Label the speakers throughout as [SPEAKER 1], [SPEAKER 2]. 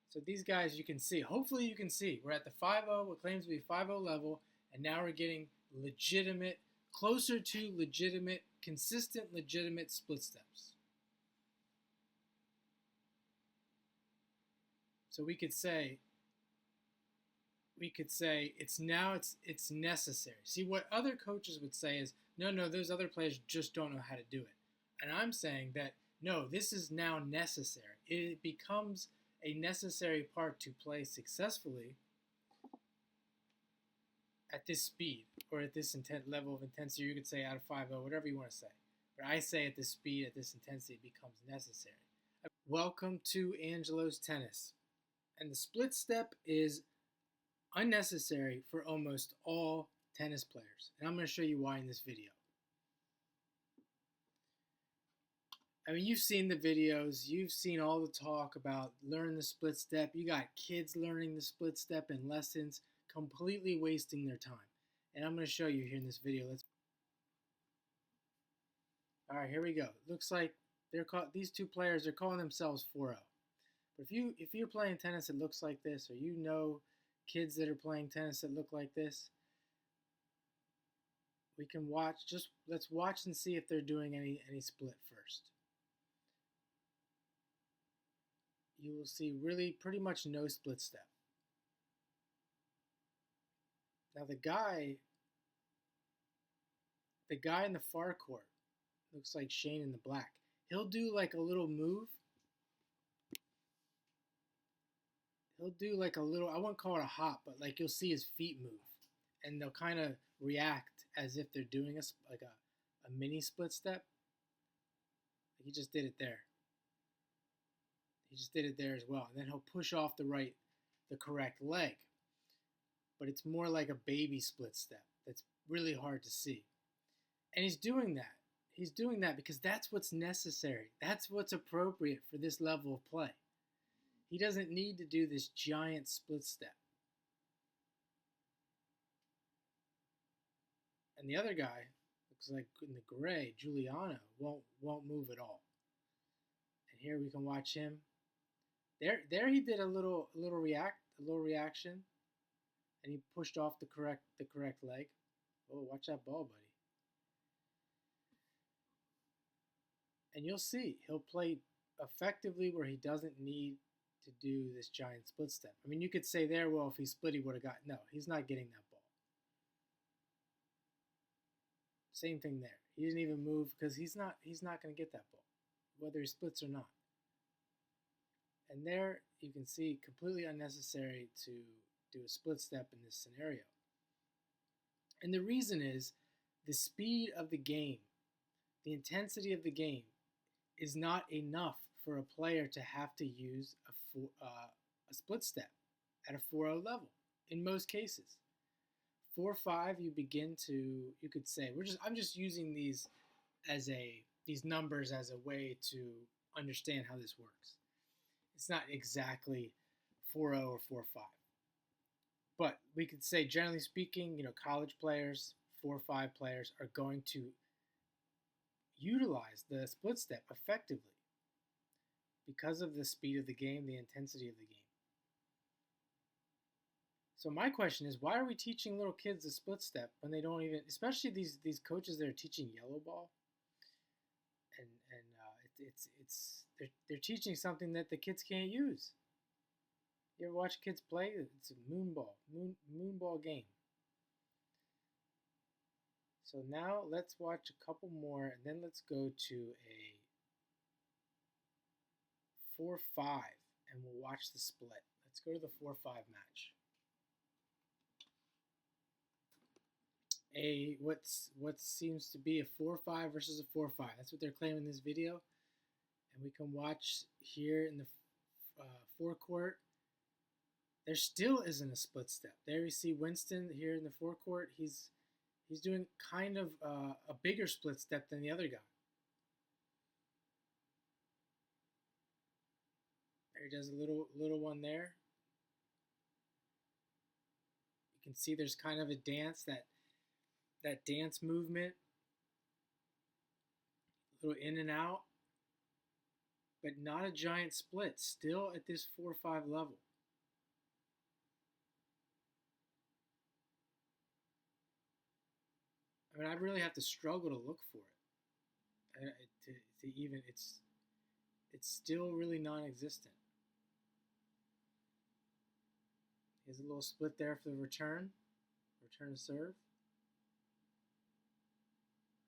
[SPEAKER 1] So these guys you can see, hopefully you can see, we're at the 5-0, what claims to be 5-0 level, and now we're getting legitimate, closer to legitimate, consistent, legitimate split steps. So we could say it's necessary. See, what other coaches would say is, no, those other players just don't know how to do it. And I'm saying that, no, this is now necessary. It becomes a necessary part to play successfully at this speed or at this level of intensity. You could say out of 5-0, whatever you want to say. But I say at this speed, at this intensity, it becomes necessary. Welcome to Angelo's Tennis. And the split step is unnecessary for almost all tennis players. And I'm going to show you why in this video. I mean, you've seen the videos. You've seen all the talk about learn the split step. You got kids learning the split step in lessons, completely wasting their time. And I'm going to show you here in this video. All right, here we go. Looks like these two players are calling themselves 4-0. But if you're playing tennis that looks like this, or you know kids that are playing tennis that look like this, we can watch. Let's watch and see if they're doing any split first. You will see really pretty much no split step. Now the guy in the far court looks like Shane in the black. He'll do like a little move. He'll do like a little, I wouldn't call it a hop, but like you'll see his feet move. And they'll kind of react as if they're doing a mini split step. He just did it there. He just did it there as well. And then he'll push off the correct leg. But it's more like a baby split step. That's really hard to see. And he's doing that. He's doing that because that's what's necessary. That's what's appropriate for this level of play. He doesn't need to do this giant split step. And the other guy, looks like in the gray, Giuliano, won't move at all. And here we can watch him. There he did a little reaction, and he pushed off the correct leg. Oh, watch that ball, buddy. And you'll see he'll play effectively where he doesn't need to do this giant split step. I mean, you could say there, well, if he split, he would have got. No, he's not getting that ball. Same thing there. He didn't even move because he's not going to get that ball, whether he splits or not. And there you can see completely unnecessary to do a split step in this scenario. And the reason is the speed of the game, the intensity of the game is not enough for a player to have to use a split step at a 4-0 level in most cases. 4-5 you could say, I'm just using these numbers as a way to understand how this works. It's not exactly 4-0 or 4-5. But we could say, generally speaking, college players, 4-5 players are going to utilize the split step effectively because of the speed of the game, the intensity of the game. So my question is, why are we teaching little kids the split step when they don't even, especially these coaches that are teaching yellow ball, and they're teaching something that the kids can't use. You ever watch kids play? It's a moonball game. So now let's watch a couple more, and then let's go to a 4-5, and we'll watch the split. Let's go to the 4-5 match. What seems to be a 4-5 versus a 4-5. That's what they're claiming in this video. And we can watch here in the forecourt. There still isn't a split step. There you see Winston here in the forecourt. He's doing kind of a bigger split step than the other guy. There he does a little one there. You can see there's kind of a dance, that dance movement, a little in and out. but not a giant split, still at this 4-5 level. I mean, I really have to struggle to look for it. To even, it's still really non-existent. Here's a little split there for the return to serve.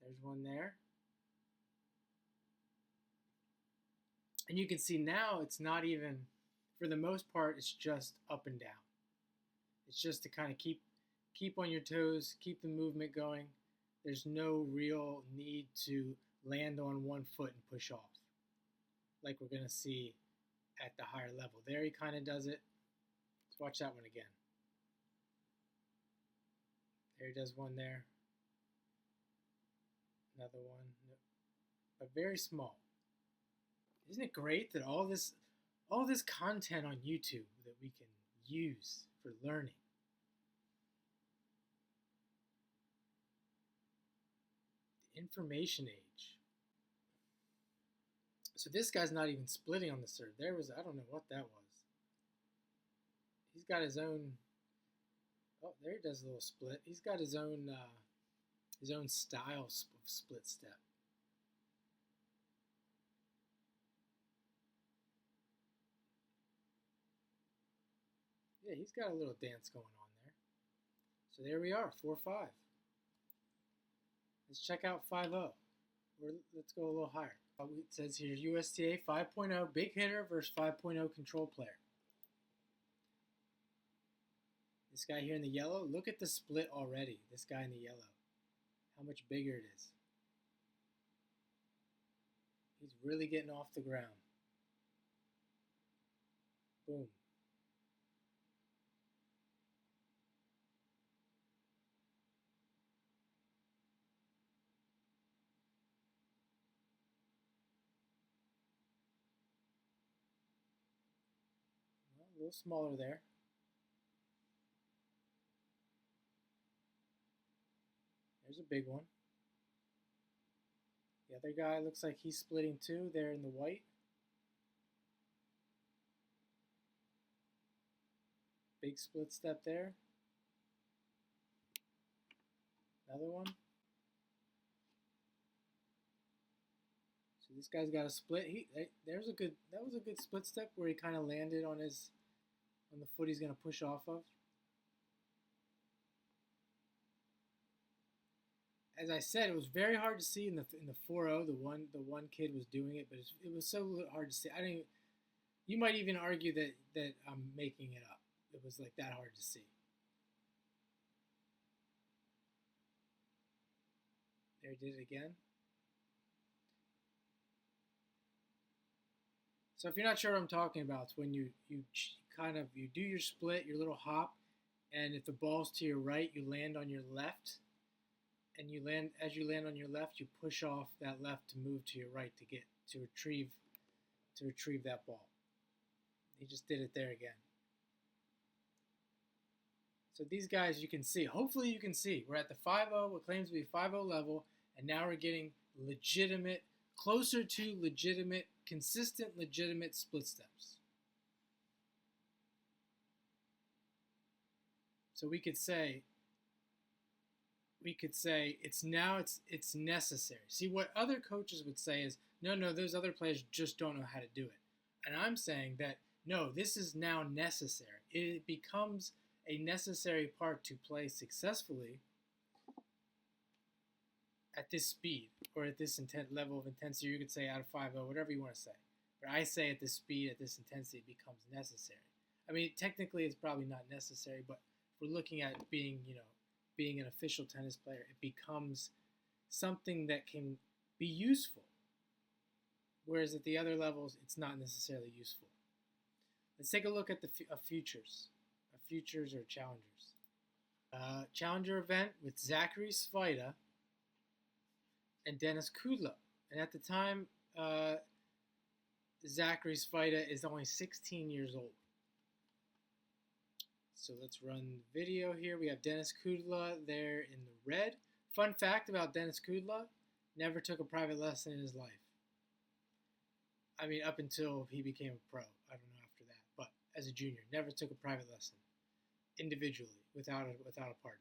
[SPEAKER 1] There's one there. And you can see now it's not even, for the most part, it's just up and down. It's just to kind of keep on your toes, keep the movement going. There's no real need to land on one foot and push off, like we're going to see at the higher level. There he kind of does it. Let's watch that one again. There he does one there. Another one. But very small. Isn't it great that all this content on YouTube that we can use for learning? The information age. So this guy's not even splitting on the serve. There was, I don't know what that was. He's got his own. Oh, there he does a little split. He's got his own style of split step. Yeah, he's got a little dance going on there. So there we are, 4-5. Let's check out 5-0. Or let's go a little higher. It says here USTA 5.0 big hitter versus 5.0 control player. This guy here in the yellow, look at the split already. This guy in the yellow. How much bigger it is. He's really getting off the ground. Boom. Well, a little smaller there. There's a big one. The other guy looks like he's splitting too, there in the white. Big split step there. Another one. So this guy's got a split. That was a good split step where he kind of landed on the foot he's going to push off of. As I said, it was very hard to see in the 4-0. The one kid was doing it, but it was so hard to see. You might even argue that I'm making it up. It was like that hard to see. There he did it again. So if you're not sure what I'm talking about, it's when you do your split, your little hop, and if the ball's to your right, you land on your left. And as you land on your left, you push off that left to move to your right to retrieve that ball. He just did it there again. So these guys, you can see. Hopefully you can see. We're at the 5-0, what claims to be 5-0 level, and now we're getting closer to legitimate, consistent, legitimate split steps. So we could say it's necessary. See, what other coaches would say is, no, those other players just don't know how to do it. And I'm saying that, no, this is now necessary. It becomes a necessary part to play successfully at this speed or at this level of intensity. You could say out of 5-0, whatever you want to say. But I say at this speed, at this intensity, it becomes necessary. I mean, technically it's probably not necessary, but if we're looking at being an official tennis player, it becomes something that can be useful. Whereas at the other levels, it's not necessarily useful. Let's take a look at the futures. Futures or challengers. Challenger event with Zachary Svita and Denis Kudla. And at the time, Zachary Svita is only 16 years old. So let's run the video here. We have Denis Kudla there in the red. Fun fact about Denis Kudla, never took a private lesson in his life. I mean, up until he became a pro. I don't know after that, but as a junior, never took a private lesson individually without a partner.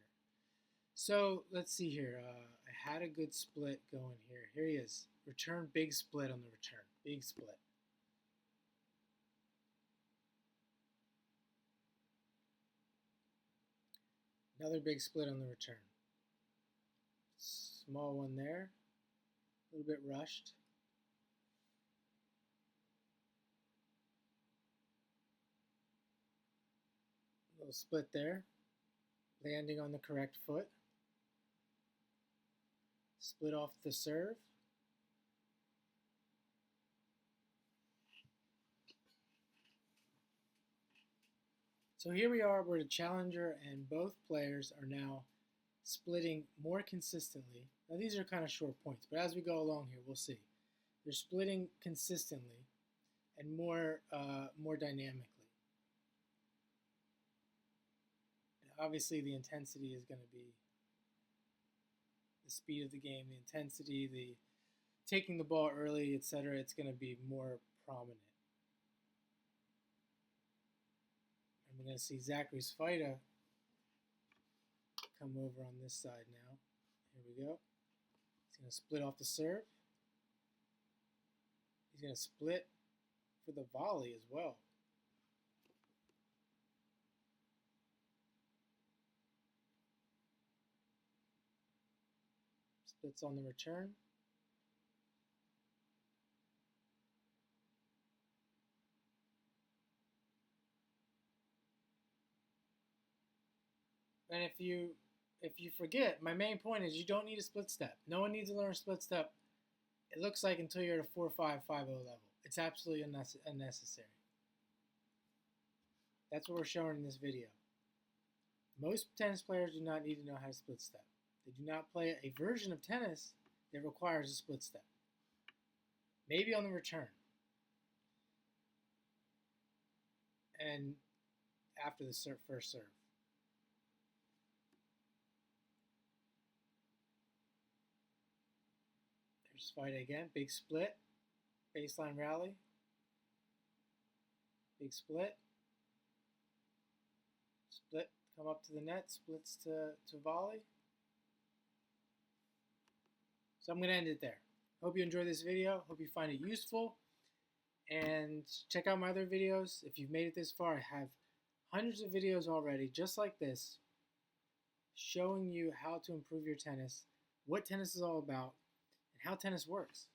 [SPEAKER 1] So let's see here. I had a good split going here. Here he is. Return, big split on the return. Big split. Another big split on the return. Small one there. A little bit rushed. Little split there. Landing on the correct foot. Split off the serve. So here we are, we're the challenger, and both players are now splitting more consistently. Now these are kind of short points, but as we go along here, we'll see. They're splitting consistently and more dynamically. And obviously, the intensity is going to be the speed of the game, the intensity, the taking the ball early, etc. It's going to be more prominent. And we're going to see Zachary Svajda come over on this side now. Here we go. He's going to split off the serve. He's going to split for the volley as well. Splits on the return. And if you forget, my main point is you don't need a split step. No one needs to learn a split step. It looks like until you're at a 4-5, 5-0 level. It's absolutely unnecessary. That's what we're showing in this video. Most tennis players do not need to know how to split step. They do not play a version of tennis that requires a split step. Maybe on the return. And after the first serve. There's Svajda again. Big split. Baseline rally. Big split. Split. Come up to the net. Splits to volley. So I'm going to end it there. Hope you enjoyed this video. Hope you find it useful. And check out my other videos. If you've made it this far, I have hundreds of videos already just like this showing you how to improve your tennis, what tennis is all about, and how tennis works.